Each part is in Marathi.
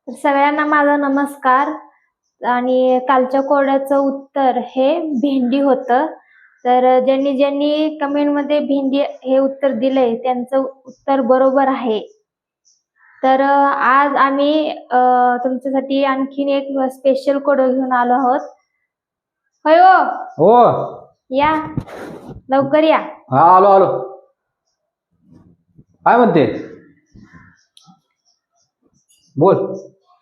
तर सगळ्यांना माझा नमस्कार. आणि कालच्या कोड्याचं उत्तर हे भेंडी होतं. तर ज्यांनी ज्यांनी कमेंटमध्ये भेंडी हे उत्तर दिलंय त्यांचं उत्तर बरोबर आहे. तर आज आम्ही तुमच्यासाठी आणखीन एक स्पेशल कोड घेऊन आलो आहोत. होय हो या लवकर या. हा आलो आलो. काय म्हणते बोल.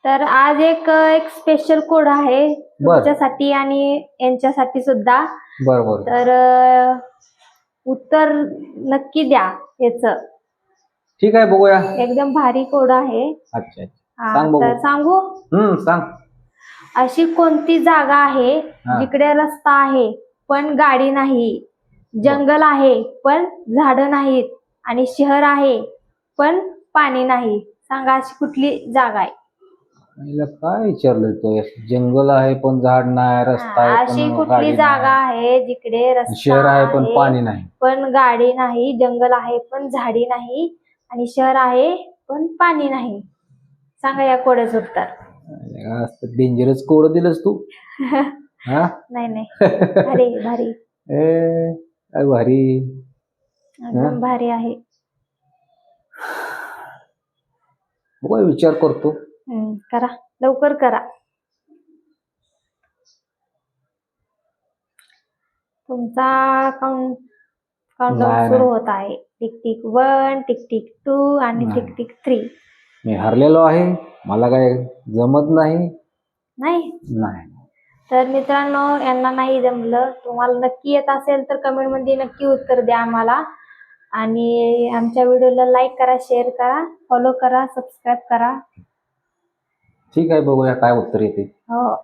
तर आज एक स्पेशल कोड आहे तुमच्यासाठी आणि यांच्यासाठी सुद्धा. बर बर. तर उत्तर नक्की द्या याच. ठीक आहे बघूया. एकदम भारी कोड आहे. अच्छा हा, सांग बघू. तर सांगू. सांग. अशी कोणती जागा आहे जिकडे रस्ता आहे पण गाडी नाही, जंगल आहे पण झाडं नाहीत आणि शहर आहे पण पाणी नाही. सांगा अशी कुठली जागा आहे. काय विचारलं तो. जंगल आहे पण झाड नाही, रस्ता आहे अशी पण कुठली गाडी जागा नाही, आहे जिकडे रस्ता शहर आहे पण पाणी नाही, पण गाडी नाही, जंगल आहे पण झाडी नाही आणि शहर आहे पण पाणी नाही. सांगा या कोड्याचं उत्तर. डेंजरस कोड दिलंस तू. हा नाही नाही भारी भारी काय भारी. एकदम भारी आहे. बघा विचार करतो. करा लवकर करा. तुमचा काउंटडाऊन सुरू होत आहे. टिक टिक 1, टिक टिक 2 आणि टिक टिक 3. मी हरलेलो आहे, मला काय जमत नाही. नाही तर मित्रांनो, यांना नाही जमलं. तुम्हाला नक्की येत असेल तर कमेंट मध्ये नक्की उत्तर द्या आम्हाला. आणि आमच्या व्हिडिओला लाईक करा, शेअर करा, फॉलो करा, सबस्क्राईब करा. ठीक आहे बघूया काय उत्तर येते. हो.